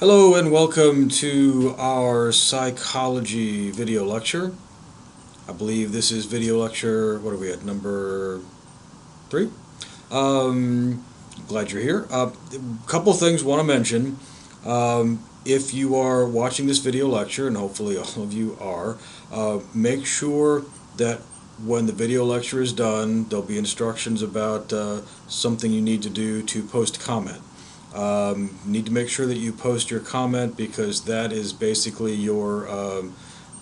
Hello and welcome to our psychology video lecture. I believe this is video lecture, what are we at, number 3? Um, Glad you're here. A couple things want to mention. If you are watching this video lecture, and hopefully all of you are, make sure that when the video lecture is done, there'll be instructions about something you need to do to post comment. Need to make sure that you post your comment because that is basically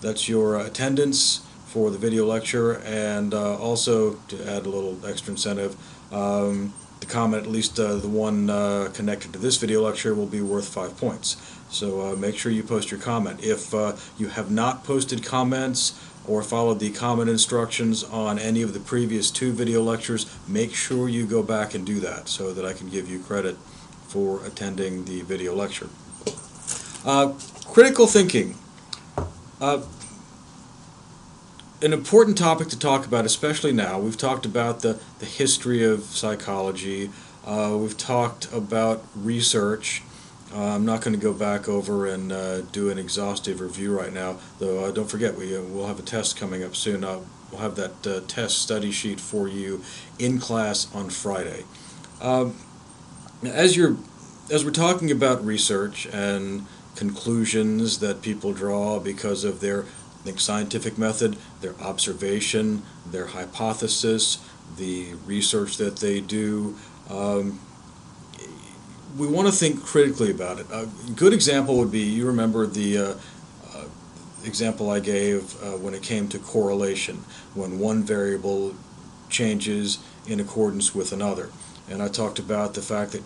that's your attendance for the video lecture, and also to add a little extra incentive, the comment, at least the one connected to this video lecture, will be worth 5 points. So make sure you post your comment. If you have not posted comments or followed the comment instructions on any of the previous 2 video lectures, make sure you go back and do that so that I can give you credit for attending the video lecture. Critical thinking. An important topic to talk about, especially now. We've talked about the history of psychology. We've talked about research. I'm not going to go back over and do an exhaustive review right now, though don't forget we'll have a test coming up soon. We'll have that test study sheet for you in class on Friday. As we're talking about research and conclusions that people draw because of their scientific method, their observation, their hypothesis, the research that they do, we want to think critically about it. A good example would be, you remember the example I gave when it came to correlation, when one variable changes in accordance with another. And I talked about the fact that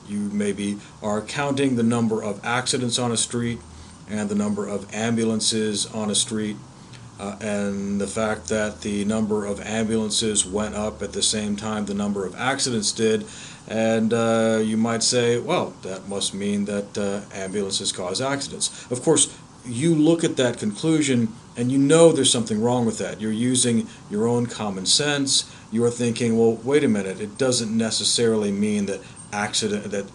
you maybe are counting the number of accidents on a street and the number of ambulances on a street, and the fact that the number of ambulances went up at the same time the number of accidents did, and you might say, well, that must mean that ambulances cause accidents. Of course, you look at that conclusion and you know there's something wrong with that. You're using your own common sense. You're thinking, well, wait a minute, it doesn't necessarily mean that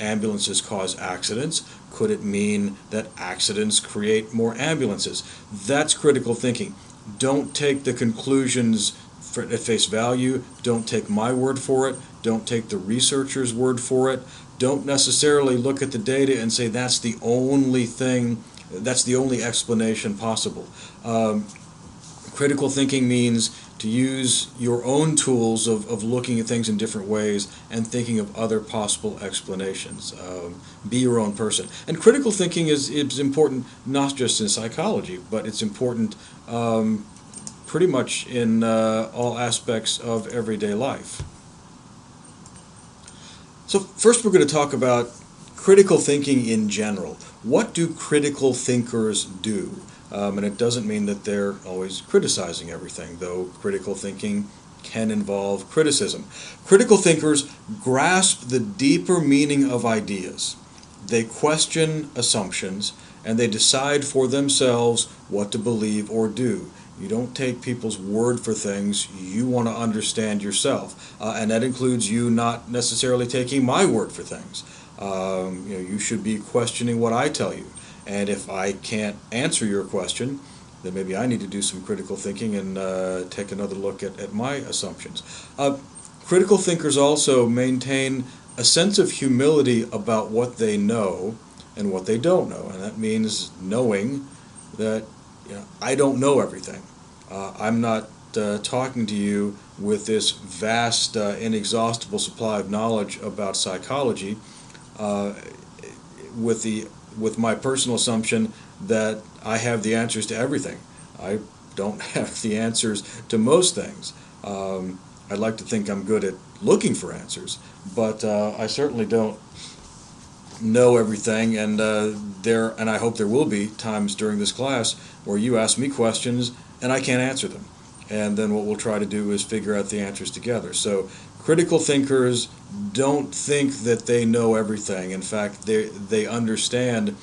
ambulances cause accidents. Could it mean that accidents create more ambulances? That's critical thinking. Don't take the conclusions at face value. Don't take my word for it. Don't take the researcher's word for it. Don't necessarily look at the data and say that's the only thing, that's the only explanation possible. Critical thinking means to use your own tools of looking at things in different ways and thinking of other possible explanations. Be your own person. And critical thinking is important not just in psychology, but it's important pretty much in all aspects of everyday life. So first we're going to talk about critical thinking in general. What do critical thinkers do? And it doesn't mean that they're always criticizing everything, though critical thinking can involve criticism. Critical thinkers grasp the deeper meaning of ideas. They question assumptions, and they decide for themselves what to believe or do. You don't take people's word for things. You want to understand yourself. And that includes you not necessarily taking my word for things. You should be questioning what I tell you. And if I can't answer your question, then maybe I need to do some critical thinking and take another look at my assumptions. Critical thinkers also maintain a sense of humility about what they know and what they don't know. And that means knowing that I don't know everything. I'm not talking to you with this vast, inexhaustible supply of knowledge about psychology with my personal assumption that I have the answers to everything. I don't have the answers to most things. I'd like to think I'm good at looking for answers, but I certainly don't know everything, and I hope there will be times during this class where you ask me questions and I can't answer them. And then what we'll try to do is figure out the answers together. So critical thinkers don't think that they know everything. In fact, they understand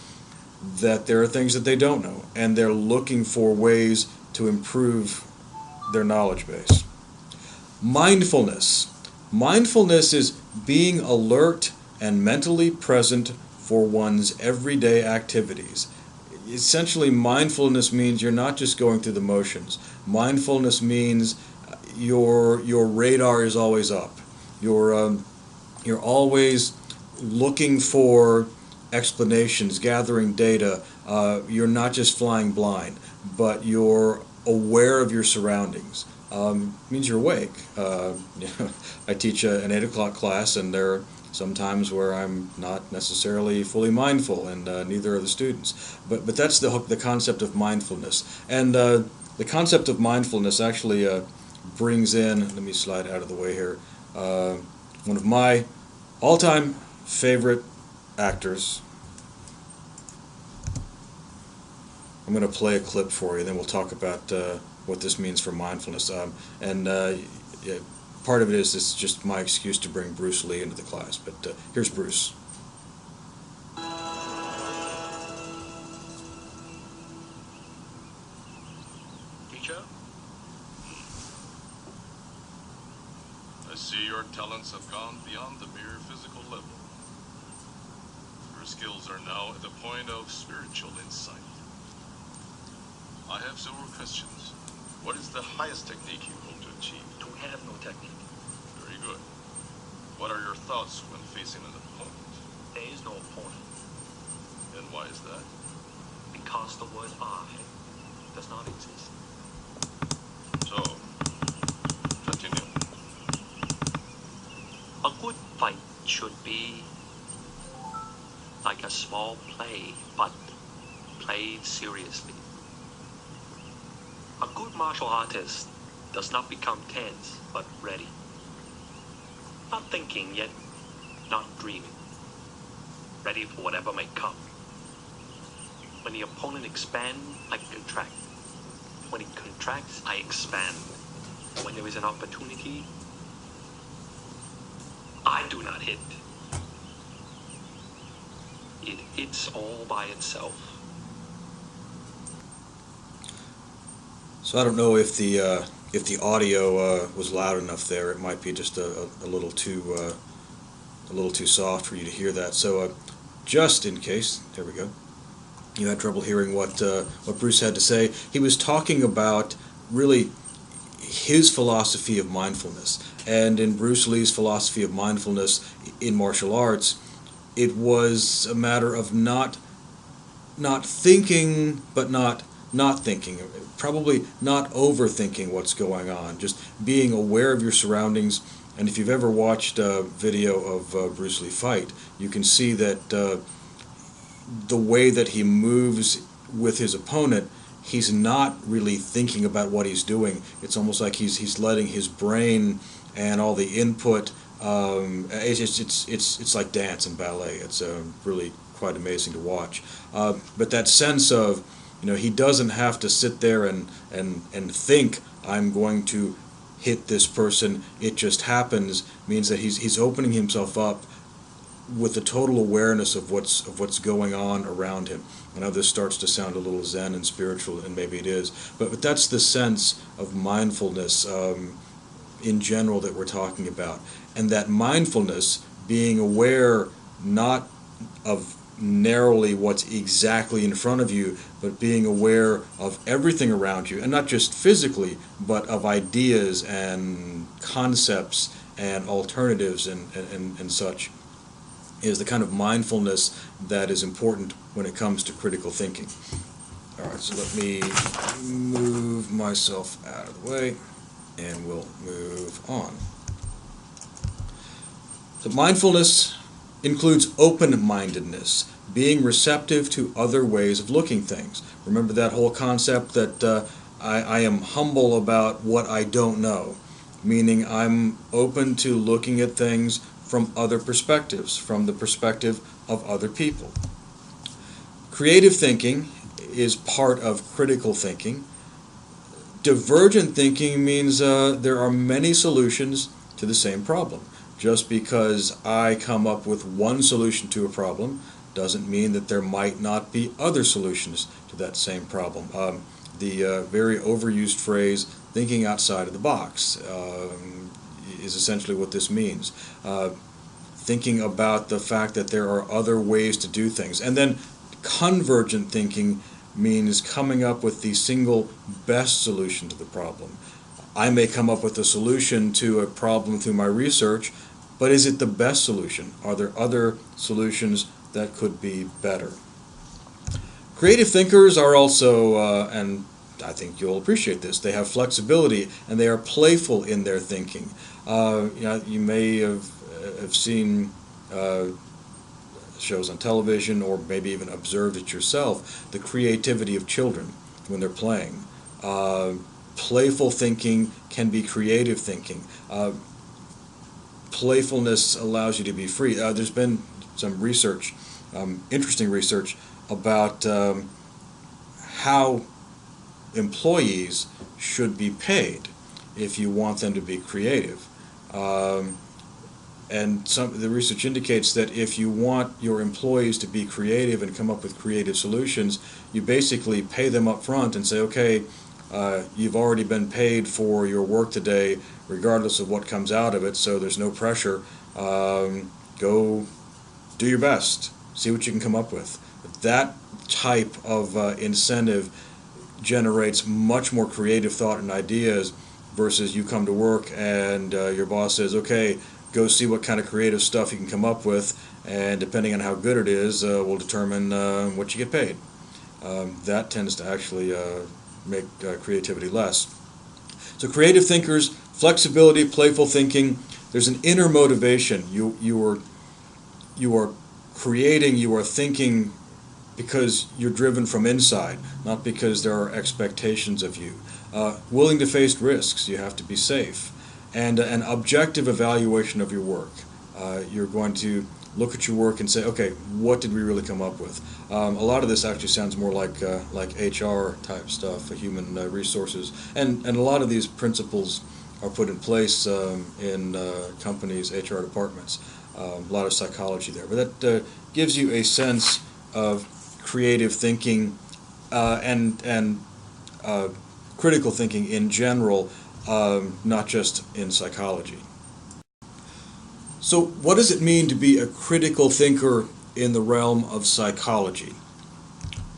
that there are things that they don't know, and they're looking for ways to improve their knowledge base. Mindfulness. Mindfulness is being alert and mentally present for one's everyday activities. Essentially, mindfulness means you're not just going through the motions. Mindfulness means your radar is always up. You're always looking for explanations, gathering data. You're not just flying blind, but you're aware of your surroundings. Means you're awake. I teach an 8 o'clock class, and there are some times where I'm not necessarily fully mindful, and neither are the students. But that's the concept of mindfulness. And the concept of mindfulness actually brings in, let me slide out of the way here, one of my all-time favorite actors. I'm going to play a clip for you, then we'll talk about what this means for mindfulness. Yeah, part of it is this is just my excuse to bring Bruce Lee into the class. But here's Bruce. Teacher? I see your talents have gone beyond the mere physical level. Your skills are now at the point of spiritual insight. I have several questions. What is the highest technique you hope to achieve? We have no technique. Very good. What are your thoughts when facing an opponent? There is no opponent. And why is that? Because the word I does not exist. So, continue. A good fight should be like a small play, but played seriously. A good martial artist does not become tense, but ready. Not thinking, yet not dreaming. Ready for whatever may come. When the opponent expands, I contract. When it contracts, I expand. When there is an opportunity, I do not hit. It hits all by itself. So I don't know if the audio was loud enough there. It might be just a little too soft for you to hear that. So just in case, there we go. You had trouble hearing what Bruce had to say. He was talking about really his philosophy of mindfulness, and in Bruce Lee's philosophy of mindfulness in martial arts, it was a matter of not thinking, but not thinking, probably not overthinking what's going on, just being aware of your surroundings. And if you've ever watched a video of Bruce Lee fight, you can see that the way that he moves with his opponent, he's not really thinking about what he's doing. It's almost like he's letting his brain and all the input. It's like dance and ballet. It's really quite amazing to watch. But that sense of, he doesn't have to sit there and think, I'm going to hit this person. It just happens, means that he's opening himself up with the total awareness of what's going on around him. I know this starts to sound a little zen and spiritual, and maybe it is, but that's the sense of mindfulness in general that we're talking about. And that mindfulness, being aware not of narrowly what's exactly in front of you, but being aware of everything around you, and not just physically, but of ideas and concepts and alternatives and such, is the kind of mindfulness that is important when it comes to critical thinking. All right, so let me move myself out of the way, and we'll move on. So mindfulness includes open-mindedness, being receptive to other ways of looking things. Remember that whole concept that I am humble about what I don't know, meaning I'm open to looking at things from other perspectives, from the perspective of other people. Creative thinking is part of critical thinking. Divergent thinking means there are many solutions to the same problem. Just because I come up with one solution to a problem doesn't mean that there might not be other solutions to that same problem. The very overused phrase, thinking outside of the box, is essentially what this means. thinking about the fact that there are other ways to do things. And then convergent thinking means coming up with the single best solution to the problem. I may come up with a solution to a problem through my research, but is it the best solution? Are there other solutions that could be better? Creative thinkers are also, and I think you'll appreciate this, they have flexibility and they are playful in their thinking. You may have seen shows on television, or maybe even observed it yourself, the creativity of children when they're playing. Playful thinking can be creative thinking. Playfulness allows you to be free. There's been some research, interesting research, about how employees should be paid if you want them to be creative. And the research indicates that if you want your employees to be creative and come up with creative solutions, you basically pay them up front and say, okay, you've already been paid for your work today, regardless of what comes out of it, so there's no pressure. Go do your best. See what you can come up with. That type of incentive generates much more creative thought and ideas versus you come to work and your boss says, okay, go see what kind of creative stuff you can come up with, and depending on how good it is, will determine what you get paid. That tends to actually make creativity less. So creative thinkers, flexibility, playful thinking, there's an inner motivation. You are creating, you are thinking because you're driven from inside, not because there are expectations of you. Willing to face risks, you have to be safe. And an objective evaluation of your work. You're going to look at your work and say, okay, what did we really come up with? A lot of this actually sounds more like HR type stuff, human resources, and a lot of these principles are put in place in companies' HR departments. A lot of psychology there, but that gives you a sense of creative thinking and critical thinking in general. Not just in psychology. So what does it mean to be a critical thinker in the realm of psychology?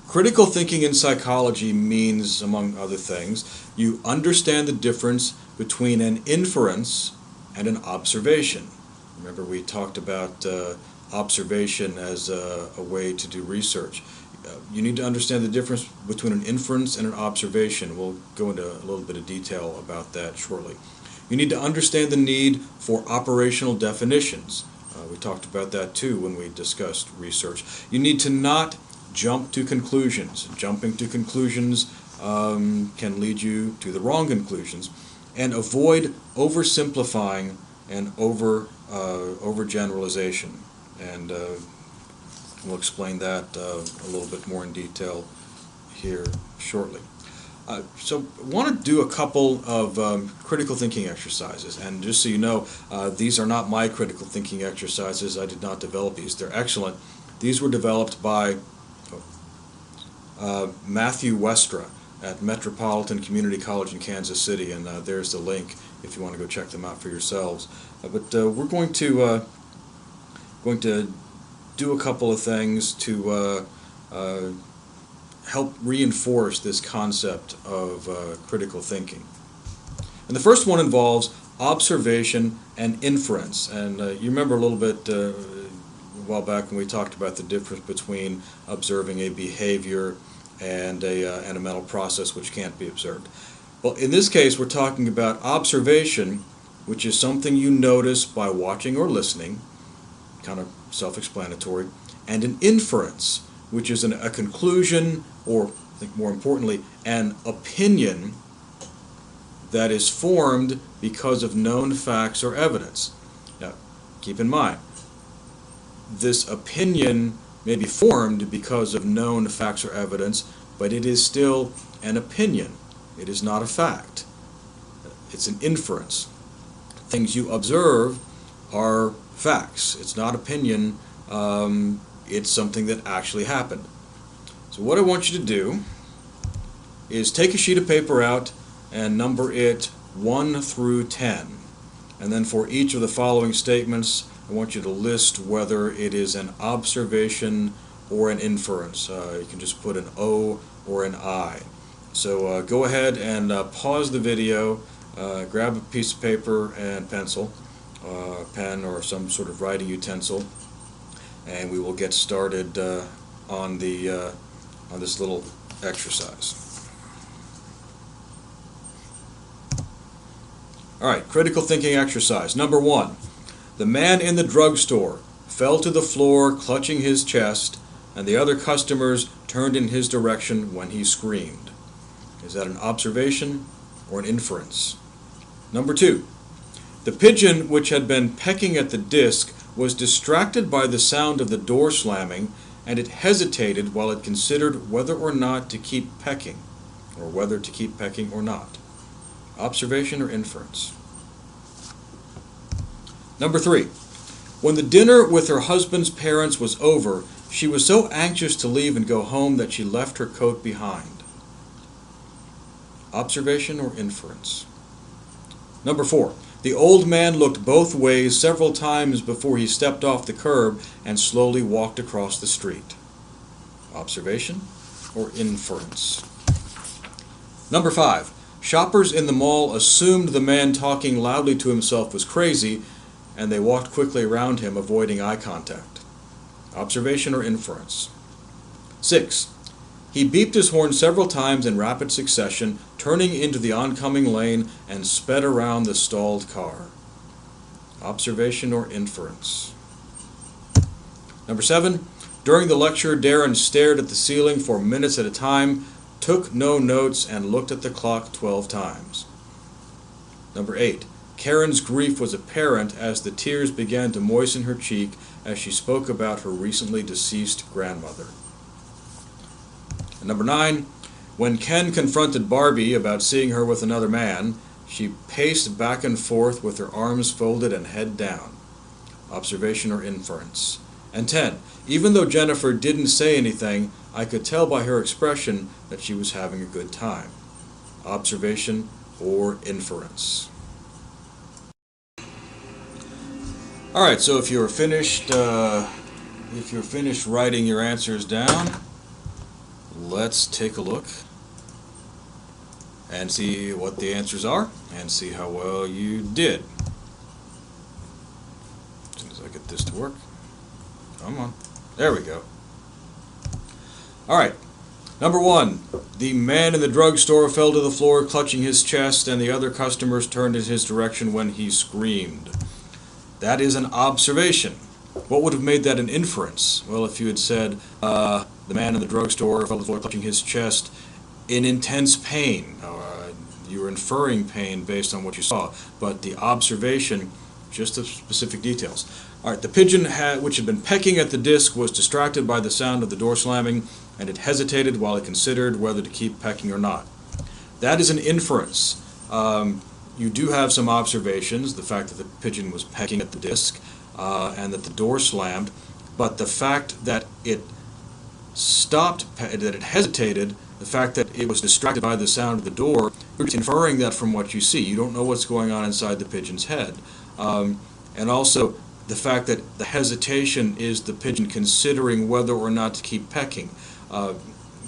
Critical thinking in psychology means, among other things, you understand the difference between an inference and an observation. Remember, we talked about observation as a way to do research. You need to understand the difference between an inference and an observation. We'll go into a little bit of detail about that shortly. You need to understand the need for operational definitions. We talked about that too when we discussed research. You need to not jump to conclusions. Jumping to conclusions can lead you to the wrong conclusions. And avoid oversimplifying and overgeneralization. And we'll explain that a little bit more in detail here shortly. So I want to do a couple of critical thinking exercises. And just so you know, these are not my critical thinking exercises. I did not develop these. They're excellent. These were developed by Matthew Westra at Metropolitan Community College in Kansas City. And there's the link if you want to go check them out for yourselves. But we're going to do a couple of things to help reinforce this concept of critical thinking. And the first one involves observation and inference. And you remember a little bit a while back when we talked about the difference between observing a behavior and a mental process which can't be observed. Well, in this case, we're talking about observation, which is something you notice by watching or listening, kind of self-explanatory, and an inference, which is a conclusion, or I think more importantly, an opinion that is formed because of known facts or evidence. Now, keep in mind, this opinion may be formed because of known facts or evidence, but it is still an opinion. It is not a fact. It's an inference. Things you observe are facts. It's not opinion. It's something that actually happened. So what I want you to do is take a sheet of paper out and number it 1 through 10. And then for each of the following statements, I want you to list whether it is an observation or an inference. You can just put an O or an I. So go ahead and pause the video, grab a piece of paper and pencil, pen or some sort of writing utensil, and we will get started on this little exercise. All right, critical thinking exercise. Number 1, the man in the drugstore fell to the floor clutching his chest, and the other customers turned in his direction when he screamed. Is that an observation or an inference? Number 2, the pigeon which had been pecking at the disc was distracted by the sound of the door slamming, and it hesitated while it considered whether or not to keep pecking, or whether to keep pecking or not. Observation or inference? Number 3, when the dinner with her husband's parents was over, she was so anxious to leave and go home that she left her coat behind. Observation or inference? Number 4, the old man looked both ways several times before he stepped off the curb and slowly walked across the street. Observation or inference? Number 5, shoppers in the mall assumed the man talking loudly to himself was crazy, and they walked quickly around him, avoiding eye contact. Observation or inference? 6, he beeped his horn several times in rapid succession, turning into the oncoming lane and sped around the stalled car. Observation or inference? Number 7, during the lecture, Darren stared at the ceiling for minutes at a time, took no notes, and looked at the clock 12 times. Number 8, Karen's grief was apparent as the tears began to moisten her cheek as she spoke about her recently deceased grandmother. And number 9, when Ken confronted Barbie about seeing her with another man, she paced back and forth with her arms folded and head down. Observation or inference? And 10, even though Jennifer didn't say anything, I could tell by her expression that she was having a good time. Observation or inference? All right, so if you're finished writing your answers down, let's take a look and see what the answers are and see how well you did. As soon as I get this to work. Come on. There we go. All right. Number 1, the man in the drugstore fell to the floor clutching his chest, and the other customers turned in his direction when he screamed. That is an observation. What would have made that an inference? Well, if you had said the man in the drugstore fell to the floor clutching his chest in intense pain, you were inferring pain based on what you saw, but the observation, just the specific details. All right, the pigeon which had been pecking at the disc was distracted by the sound of the door slamming, and it hesitated while it considered whether to keep pecking or not. That is an inference. You do have some observations, the fact that the pigeon was pecking at the disc and that the door slammed, but the fact that it stopped, that it hesitated, the fact that it was distracted by the sound of the door, you're inferring that from what you see. You don't know what's going on inside the pigeon's head. And also the fact that the hesitation is the pigeon considering whether or not to keep pecking.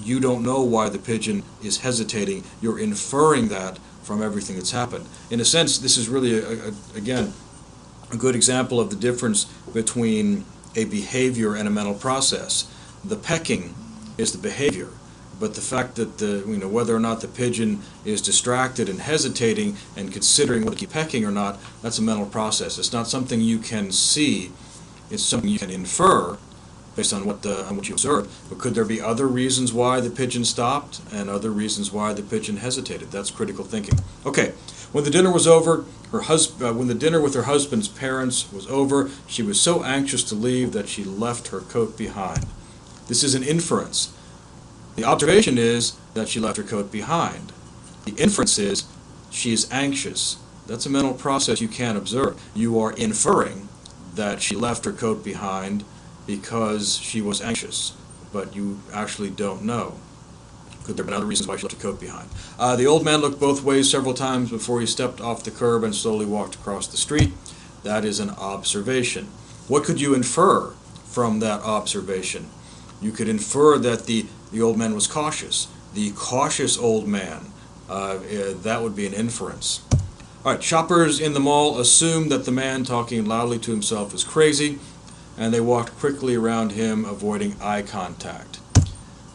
You don't know why the pigeon is hesitating. You're inferring that from everything that's happened. In a sense, this is really, again, a good example of the difference between a behavior and a mental process. The pecking is the behavior, but the fact that whether or not the pigeon is distracted and hesitating and considering whether to keep pecking or not, that's a mental process. It's not something you can see. It's something you can infer based on what you observed. But could there be other reasons why the pigeon stopped and other reasons why the pigeon hesitated? That's critical thinking. Okay, when the dinner was over, when the dinner with her husband's parents was over, she was so anxious to leave that she left her coat behind. This is an inference. The observation is that she left her coat behind. The inference is she is anxious. That's a mental process you can't observe. You are inferring that she left her coat behind because she was anxious, but you actually don't know. Could there have been other reasons why she left her coat behind? The old man looked both ways several times before he stepped off the curb and slowly walked across the street. That is an observation. What could you infer from that observation? You could infer that the old man was cautious. The cautious old man, that would be an inference. All right, shoppers in the mall assumed that the man talking loudly to himself was crazy, and they walked quickly around him, avoiding eye contact.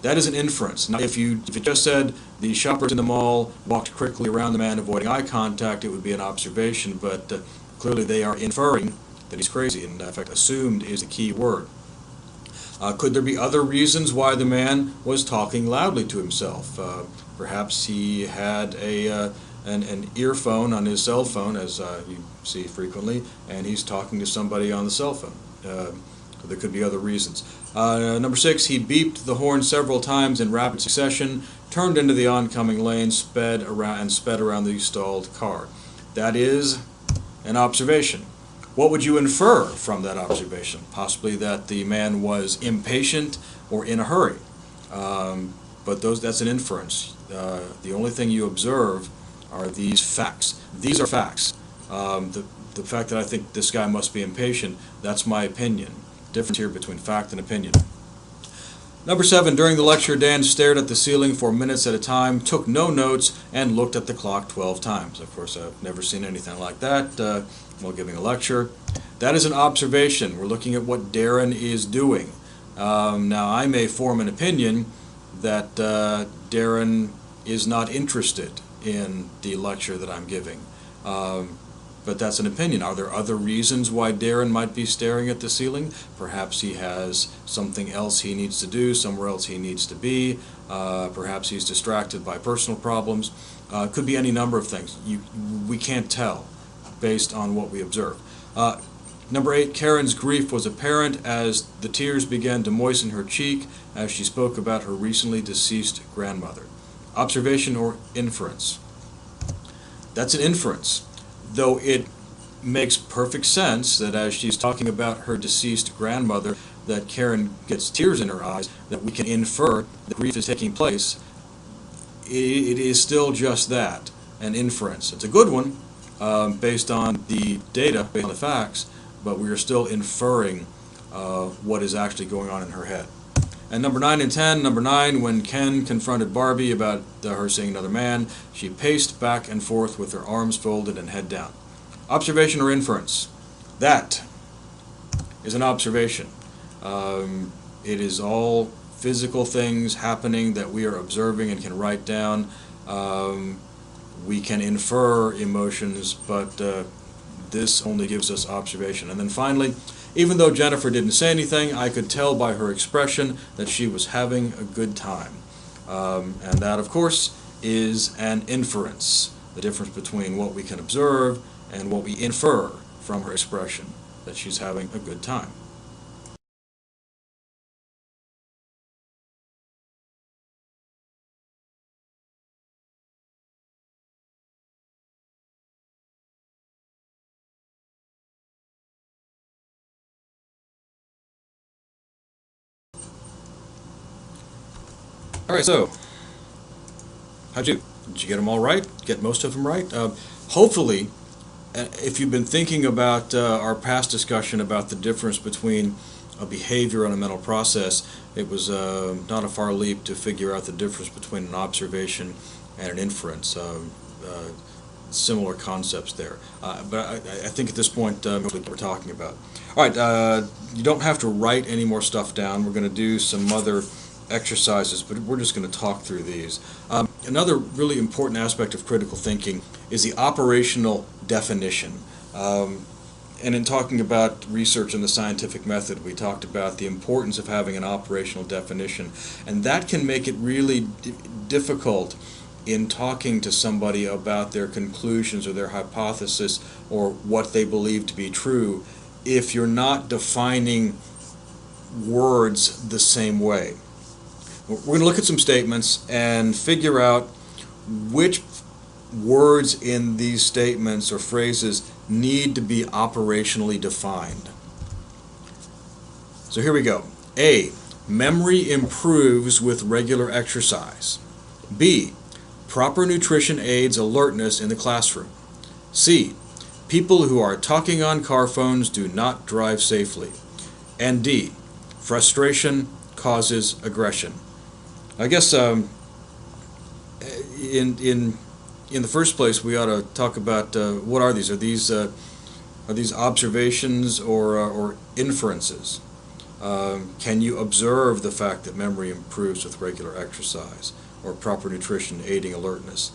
That is an inference. Now, if you just said the shoppers in the mall walked quickly around the man, avoiding eye contact, it would be an observation, but clearly they are inferring that he's crazy, and in fact, assumed is the key word. Could there be other reasons why the man was talking loudly to himself? Perhaps he had an earphone on his cell phone, as you see frequently, and he's talking to somebody on the cell phone. There could be other reasons. Number 6, he beeped the horn several times in rapid succession, turned into the oncoming lane, sped around the stalled car. That is an observation. What would you infer from that observation? Possibly that the man was impatient or in a hurry. But that's an inference. The only thing you observe are these facts. These are facts. The fact that I think this guy must be impatient, that's my opinion. Difference here between fact and opinion. Number 7, during the lecture, Dan stared at the ceiling for minutes at a time, took no notes, and looked at the clock 12 times. Of course, I've never seen anything like that while giving a lecture. That is an observation. We're looking at what Darren is doing. Now, I may form an opinion that Darren is not interested in the lecture that I'm giving. But that's an opinion. Are there other reasons why Darren might be staring at the ceiling? Perhaps he has something else he needs to do, somewhere else he needs to be. Perhaps he's distracted by personal problems. Could be any number of things. We can't tell based on what we observe. Number 8, Karen's grief was apparent as the tears began to moisten her cheek as she spoke about her recently deceased grandmother. Observation or inference? That's an inference. Though it makes perfect sense that as she's talking about her deceased grandmother, that Karen gets tears in her eyes, that we can infer that grief is taking place. It is still just that, an inference. It's a good one based on the data, based on the facts, but we are still inferring what is actually going on in her head. And number 9 and 10, number 9, when Ken confronted Barbie about her seeing another man, she paced back and forth with her arms folded and head down. Observation or inference? That is an observation. It is all physical things happening that we are observing and can write down. We can infer emotions, but this only gives us observation. And then finally, even though Jennifer didn't say anything, I could tell by her expression that she was having a good time. And that, of course, is an inference, the difference between what we can observe and what we infer from her expression, that she's having a good time. All right, so how'd you do? Did you get them all right? Get most of them right? Hopefully, if you've been thinking about our past discussion about the difference between a behavior and a mental process, it was not a far leap to figure out the difference between an observation and an inference. Similar concepts there. But I think at this point, what we're talking about. All right, you don't have to write any more stuff down. We're going to do some other exercises, but we're just going to talk through these. Another really important aspect of critical thinking is the operational definition. And in talking about research in the scientific method, we talked about the importance of having an operational definition, and that can make it really difficult in talking to somebody about their conclusions or their hypothesis or what they believe to be true if you're not defining words the same way. We're going to look at some statements and figure out which words in these statements or phrases need to be operationally defined. So here we go. A, memory improves with regular exercise. B, proper nutrition aids alertness in the classroom. C, people who are talking on car phones do not drive safely. And D, frustration causes aggression. I guess in the first place, we ought to talk about what are these? Are these observations or inferences? Can you observe the fact that memory improves with regular exercise or proper nutrition aiding alertness?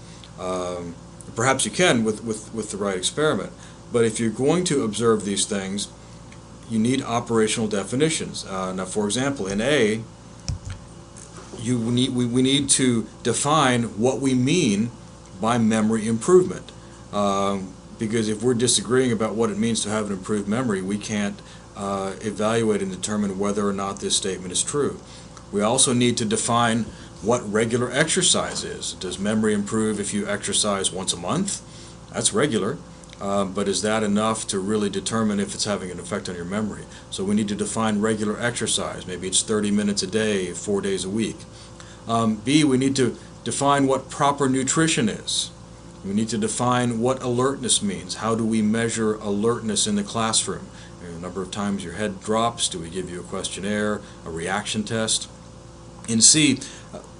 Perhaps you can with the right experiment. But if you're going to observe these things, you need operational definitions. Now, for example, in A, we need to define what we mean by memory improvement. Because if we're disagreeing about what it means to have an improved memory, we can't evaluate and determine whether or not this statement is true. We also need to define what regular exercise is. Does memory improve if you exercise once a month? That's regular. But is that enough to really determine if it's having an effect on your memory? So we need to define regular exercise. Maybe it's 30 minutes a day, 4 days a week. B, we need to define what proper nutrition is. We need to define what alertness means. How do we measure alertness in the classroom? A number of times your head drops. Do we give you a questionnaire, a reaction test? In C,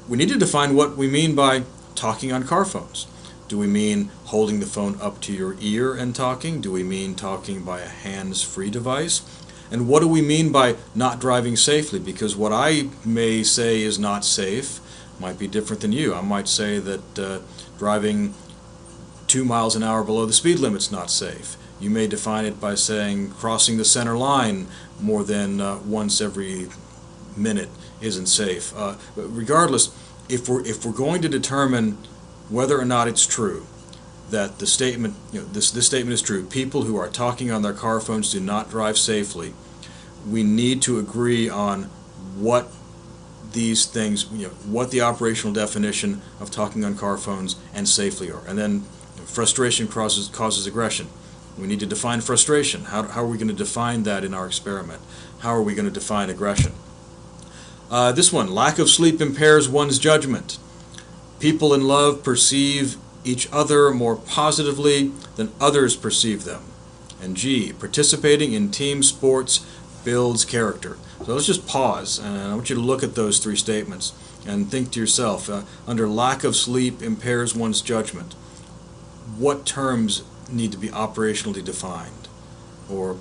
we need to define what we mean by talking on car phones. Do we mean holding the phone up to your ear and talking? Do we mean talking by a hands-free device? And what do we mean by not driving safely? Because what I may say is not safe might be different than you. I might say that driving 2 miles an hour below the speed limit is not safe. You may define it by saying crossing the center line more than once every minute isn't safe. But regardless, if we're going to determine whether or not it's true that the statement, this statement is true, people who are talking on their car phones do not drive safely, we need to agree on what these things, what the operational definition of talking on car phones and safely are. And then frustration causes aggression. We need to define frustration. How are we going to define that in our experiment? How are we going to define aggression? This one, lack of sleep impairs one's judgment. People in love perceive each other more positively than others perceive them. And G, participating in team sports builds character. So let's just pause, and I want you to look at those three statements and think to yourself, under lack of sleep impairs one's judgment, what terms need to be operationally defined? Or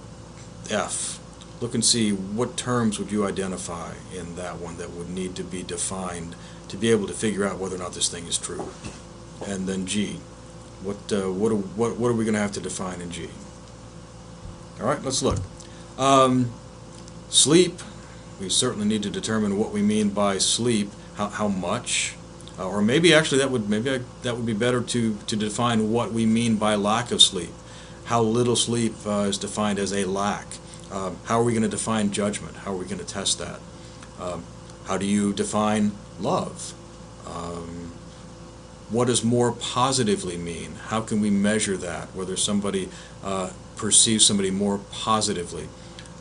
F, look and see what terms would you identify in that one that would need to be defined to be able to figure out whether or not this thing is true. And then G, what are we going to have to define in G? All right, let's look. Sleep, we certainly need to determine what we mean by sleep, how much, or maybe actually that would be better to define what we mean by lack of sleep. How little sleep is defined as a lack. How are we going to define judgment? How are we going to test that? How do you define love? What does more positively mean? How can we measure that, whether somebody perceives somebody more positively?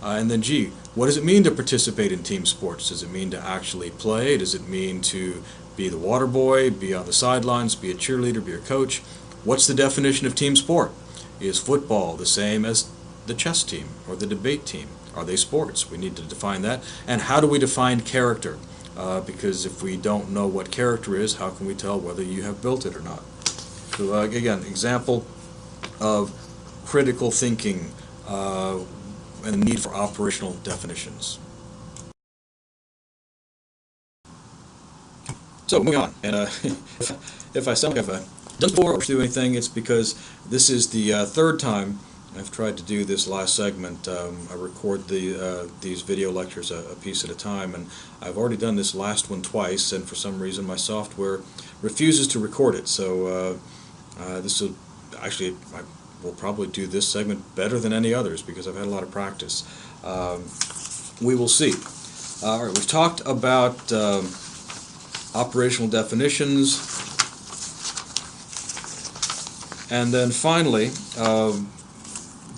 And then G, what does it mean to participate in team sports? Does it mean to actually play? Does it mean to be the water boy, be on the sidelines, be a cheerleader, be a coach? What's the definition of team sport? Is football the same as the chess team or the debate team? Are they sports? We need to define that. And how do we define character? Because if we don't know what character is, how can we tell whether you have built it or not? So again, example of critical thinking and the need for operational definitions. So moving on, and if I sound like I've done before or do anything, it's because this is the third time I've tried to do this last segment. I record these video lectures a piece at a time, and I've already done this last one twice, and for some reason my software refuses to record it. So this will actually, I will probably do this segment better than any others because I've had a lot of practice. We will see. All right, we've talked about operational definitions, and then finally,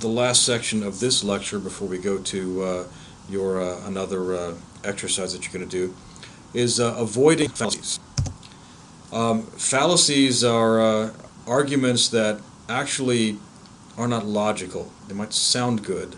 the last section of this lecture before we go to your another exercise that you're going to do is avoiding fallacies. Fallacies are arguments that actually are not logical. They might sound good,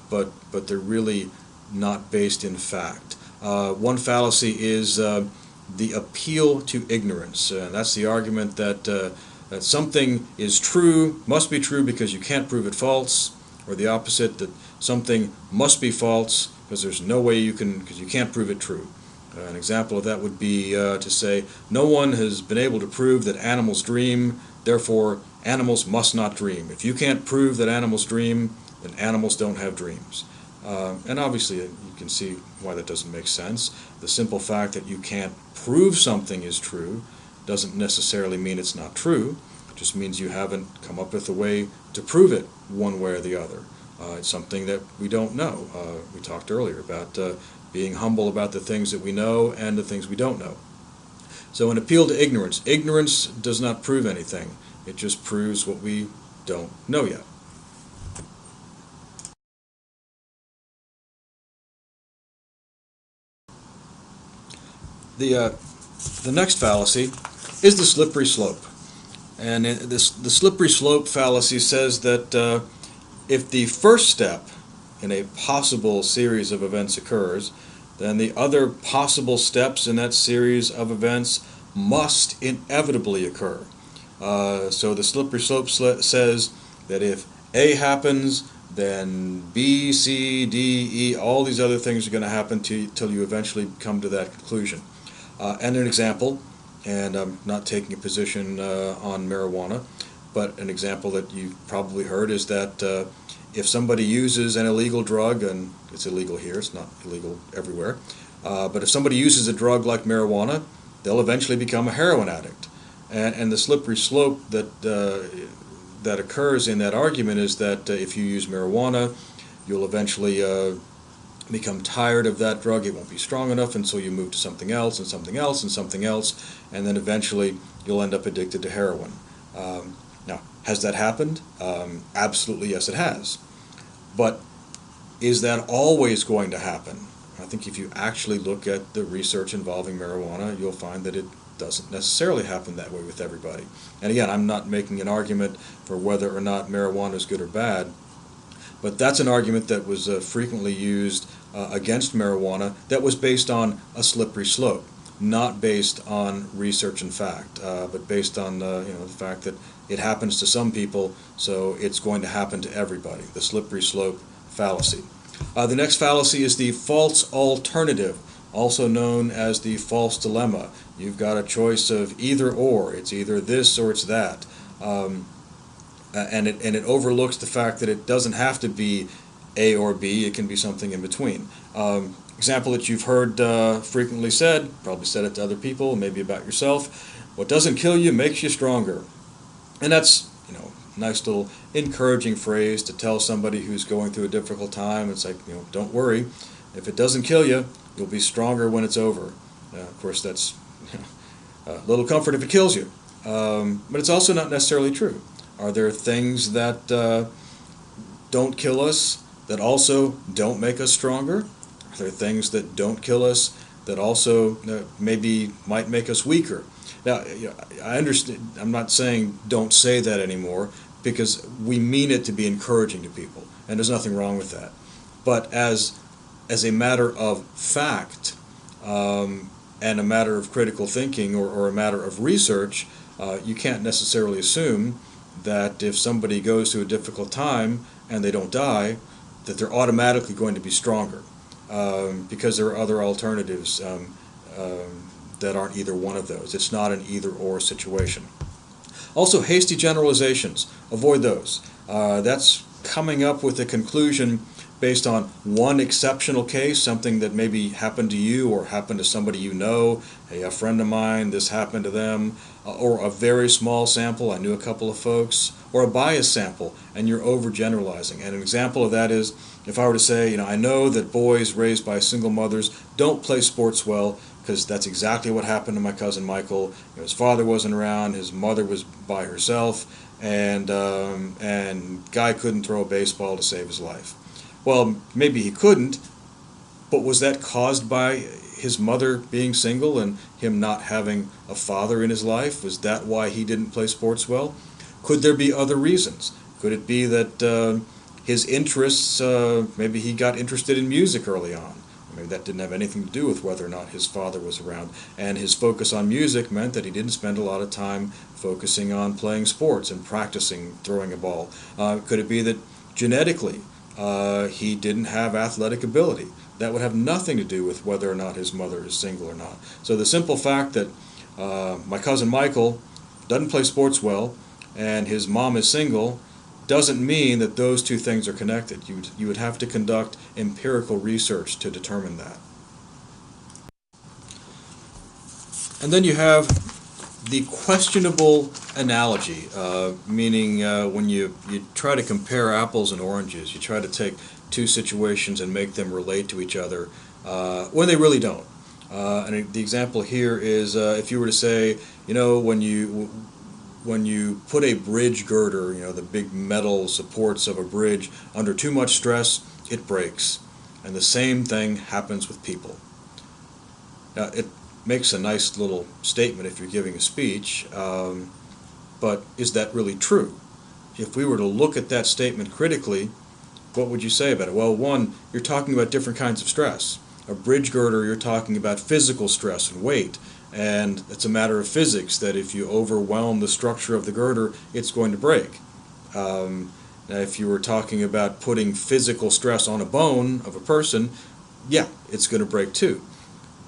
but they're really not based in fact. One fallacy is the appeal to ignorance. That's the argument that something is true, must be true because you can't prove it false, or the opposite, that something must be false because there's no way you can, because you can't prove it true. An example of that would be to say, no one has been able to prove that animals dream, therefore animals must not dream. If you can't prove that animals dream, then animals don't have dreams. And obviously you can see why that doesn't make sense. The simple fact that you can't prove something is true doesn't necessarily mean it's not true. It just means you haven't come up with a way to prove it one way or the other. It's something that we don't know. We talked earlier about being humble about the things that we know and the things we don't know. So an appeal to ignorance. Ignorance does not prove anything. It just proves what we don't know yet. The next fallacy is the slippery slope. And the slippery slope fallacy says that if the first step in a possible series of events occurs, then the other possible steps in that series of events must inevitably occur. So the slippery slope says that if A happens, then B, C, D, E, all these other things are going to happen till you eventually come to that conclusion. And an example, and I'm not taking a position on marijuana, but an example that you've probably heard is that if somebody uses an illegal drug, and it's illegal here, it's not illegal everywhere, but if somebody uses a drug like marijuana, they'll eventually become a heroin addict. And the slippery slope that occurs in that argument is that if you use marijuana, you'll eventually become tired of that drug. It won't be strong enough, and so you move to something else and something else and something else, and then eventually you'll end up addicted to heroin. Now, has that happened? Absolutely, yes, it has. But is that always going to happen? I think if you actually look at the research involving marijuana, you'll find that it doesn't necessarily happen that way with everybody. And again, I'm not making an argument for whether or not marijuana is good or bad, but that's an argument that was frequently used against marijuana that was based on a slippery slope, not based on research and fact, but based on the fact that it happens to some people, so it's going to happen to everybody, the slippery slope fallacy. The next fallacy is the false alternative, also known as the false dilemma. You've got a choice of either or. It's either this or it's that. And it overlooks the fact that it doesn't have to be A or B. It can be something in between. Example that you've heard frequently said, probably said it to other people, maybe about yourself, what doesn't kill you makes you stronger. And that's, a nice little encouraging phrase to tell somebody who's going through a difficult time. It's like, don't worry. If it doesn't kill you, you'll be stronger when it's over. Of course, that's a little comfort if it kills you. But it's also not necessarily true. Are there things that don't kill us that also don't make us stronger? Are there things that don't kill us that also maybe might make us weaker? Now, I understand. I'm not saying don't say that anymore, because we mean it to be encouraging to people, and there's nothing wrong with that. But as a matter of fact, and a matter of critical thinking or a matter of research, you can't necessarily assume that if somebody goes through a difficult time and they don't die, that they're automatically going to be stronger, because there are other alternatives that aren't either one of those. It's not an either-or situation. Also, hasty generalizations. Avoid those. That's coming up with a conclusion based on one exceptional case, something that maybe happened to you or happened to somebody you know. Hey, a friend of mine, this happened to them. Or a very small sample, I knew a couple of folks. Or a bias sample, and you're overgeneralizing. And an example of that is, if I were to say, I know that boys raised by single mothers don't play sports well, because that's exactly what happened to my cousin Michael. His father wasn't around, his mother was by herself, and guy couldn't throw a baseball to save his life. Well, maybe he couldn't, but was that caused by his mother being single and him not having a father in his life? Was that why he didn't play sports well? Of Could there be other reasons? Could it be that his interests, maybe he got interested in music early on? Maybe that didn't have anything to do with whether or not his father was around. And his focus on music meant that he didn't spend a lot of time focusing on playing sports and practicing throwing a ball. Could it be that genetically he didn't have athletic ability? That would have nothing to do with whether or not his mother is single or not. So the simple fact that my cousin Michael doesn't play sports well and his mom is single doesn't mean that those two things are connected. You would have to conduct empirical research to determine that. And then you have the questionable analogy, meaning when you try to compare apples and oranges, you try to take two situations and make them relate to each other when they really don't. And the example here is if you were to say, when you put a bridge girder, the big metal supports of a bridge, under too much stress, it breaks. And the same thing happens with people. Now, it makes a nice little statement if you're giving a speech, but is that really true? If we were to look at that statement critically, what would you say about it? Well, one, you're talking about different kinds of stress. A bridge girder, you're talking about physical stress and weight. And it's a matter of physics that if you overwhelm the structure of the girder, it's going to break. Now, if you were talking about putting physical stress on a bone of a person, yeah, it's going to break too.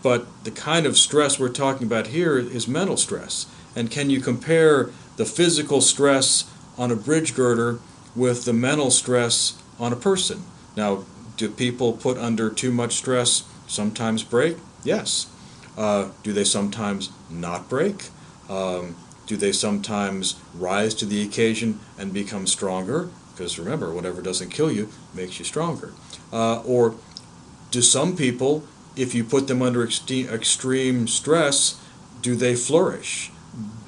But the kind of stress we're talking about here is mental stress. And can you compare the physical stress on a bridge girder with the mental stress on a person? Now, do people put under too much stress sometimes break? Yes. Do they sometimes not break? Do they sometimes rise to the occasion and become stronger? Because remember, whatever doesn't kill you makes you stronger. Or do some people, if you put them under extreme stress, do they flourish?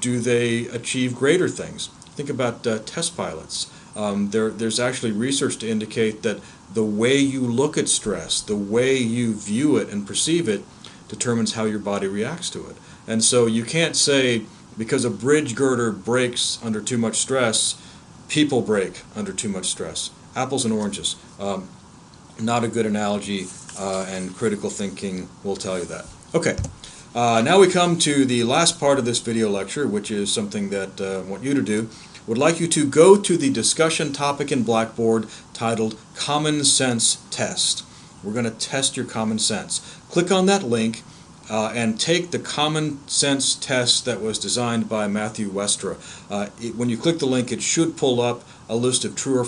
Do they achieve greater things? Think about test pilots. There's actually research to indicate that the way you look at stress, the way you view it and perceive it, determines how your body reacts to it. And so you can't say because a bridge girder breaks under too much stress, people break under too much stress. Apples and oranges. Not a good analogy, and critical thinking will tell you that. Okay, now we come to the last part of this video lecture, which is something that I want you to do. Would like you to go to the discussion topic in Blackboard titled Common Sense Test. We're going to test your common sense. Click on that link and take the common sense test that was designed by Matthew Westra. When you click the link, it should pull up a list of true or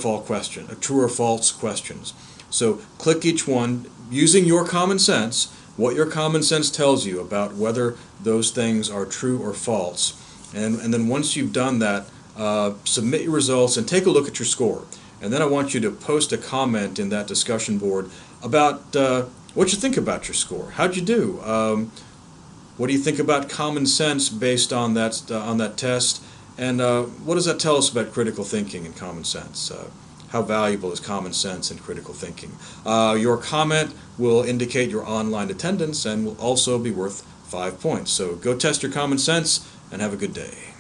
false questions. So click each one using your common sense, what your common sense tells you about whether those things are true or false. And then once you've done that, submit your results and take a look at your score. And then I want you to post a comment in that discussion board about what you think about your score. How'd you do? What do you think about common sense based on that test? And what does that tell us about critical thinking and common sense? How valuable is common sense and critical thinking? Your comment will indicate your online attendance and will also be worth 5 points. So go test your common sense and have a good day.